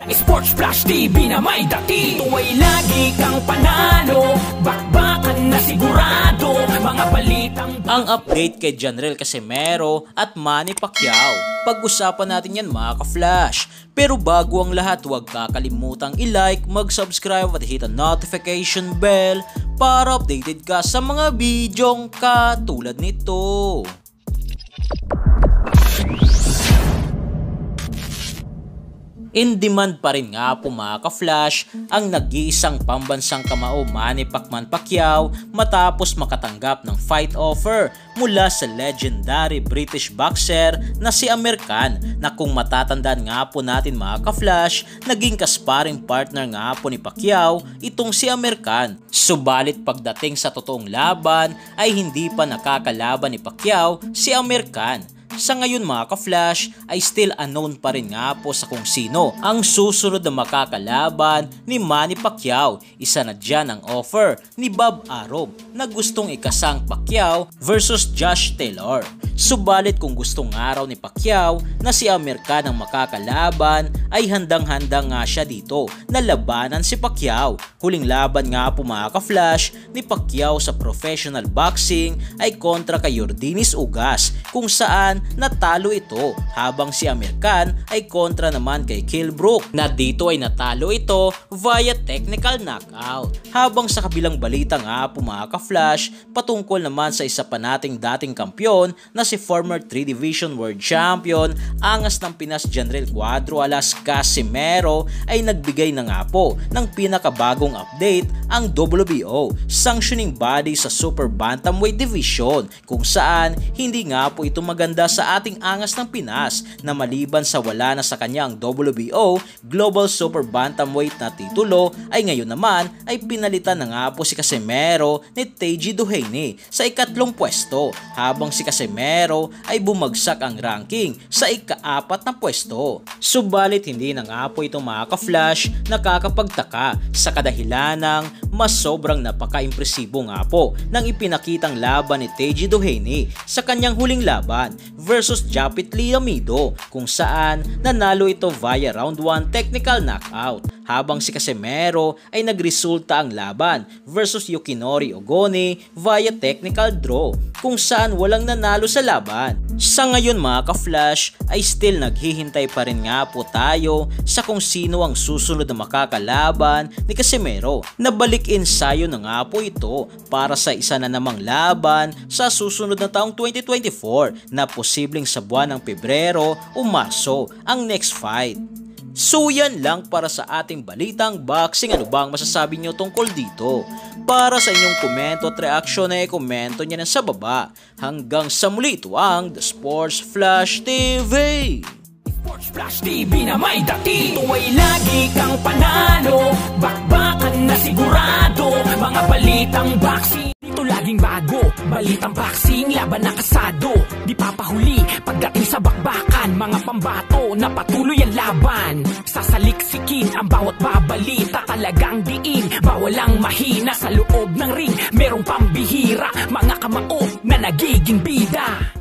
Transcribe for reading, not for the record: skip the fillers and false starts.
Sports Flash TV na may dati. Ito ay lagi kang panalo, bakbakan na sigurado, mga balitang... Ang update kay Janrel Casimero at Manny Pacquiao. Pag-usapan natin yan mga ka-flash. Pero bago ang lahat, huwag kakalimutang i-like, mag-subscribe at hit ang notification bell para updated ka sa mga bidyong katulad nito. In demand pa rin nga po mga ka-flash ang nag-iisang pambansang kamao Manny Pacquiao matapos makatanggap ng fight offer mula sa legendary British boxer na si Amir Khan, na kung matatandaan nga po natin mga ka-flash, naging kasparing partner nga po ni Pacquiao itong si Amir Khan. Subalit pagdating sa totoong laban ay hindi pa nakakalaban ni Pacquiao si Amir Khan. Sa ngayon mga ka-flash ay still unknown pa rin nga po sa kung sino ang susunod na makakalaban ni Manny Pacquiao. Isa na dyan ang offer ni Bob Arum na gustong ikasang Pacquiao versus Josh Taylor. Subalit kung gustong araw ni Pacquiao na si Amir Khan ang makakalaban ay handang-handa nga siya dito na labanan si Pacquiao. Huling laban nga po mga ka-flash ni Pacquiao sa professional boxing ay kontra kay Yordenis Ugas, kung saan natalo ito, habang si Amir Khan ay kontra naman kay Kell Brook, na dito ay natalo ito via technical knockout. Habang sa kabilang balita nga po mga ka-flash, patungkol naman sa isa pa nating dating kampyon na si former 3 Division World Champion, angas ng Pinas Janrel Cuadro alas Casimero, ay nagbigay na nga po ng pinakabagong update ang WBO, sanctioning body sa Super Bantamweight Division, kung saan hindi nga po ito maganda sa ating angas ng Pinas na maliban sa wala na sa kanyang WBO Global Super Bantamweight na titulo ay ngayon naman ay pinalitan na nga po si Casimero ni Teji Duhaime sa ikatlong pwesto, habang si Casimero ay bumagsak ang ranking sa ika-4 na pwesto. Subalit hindi na nga po ito mga ka-flash nakakapagtaka sa kadahilanang mas sobrang napaka-impresibo nga po ng ipinakitang laban ni Teji Duhaime sa kanyang huling laban versus Japit Liamido, kung saan nanalo ito via round 1 technical knockout, habang si Casimero ay nagresulta ang laban versus Yukinori Ogone via technical draw, kung saan walang nanalo sa laban. Sa ngayon mga ka-flash ay still naghihintay pa rin nga po tayo sa kung sino ang susunod na makakalaban ni Casimero. Nabalik ensayo na nga po ito para sa isa na namang laban sa susunod na taong 2024 na posibleng sa buwan ng Pebrero o Marso ang next fight. So yan lang para sa ating balitang boxing. Ano bang masasabi nyo tungkol dito? Para sa inyong komento at reaksyon ay komento nyo na sa baba. Hanggang sa muli, ito ang The Sports Flash TV. Sports Flash TV na may dati. Ito ay lagi kang panalo, bakbakan na sigurado, mga balitang boxing. Ito laging bago, balitang boxing, laban na kasado. Di papahuli pagdating sa bakbakan, mga pambato na patuloy ang laban. Sasaliksikin ang bawat babalita, talagang diin, bawal ang mahina sa loob ng ring. Merong pambihira, mga kamao na nagiging bida.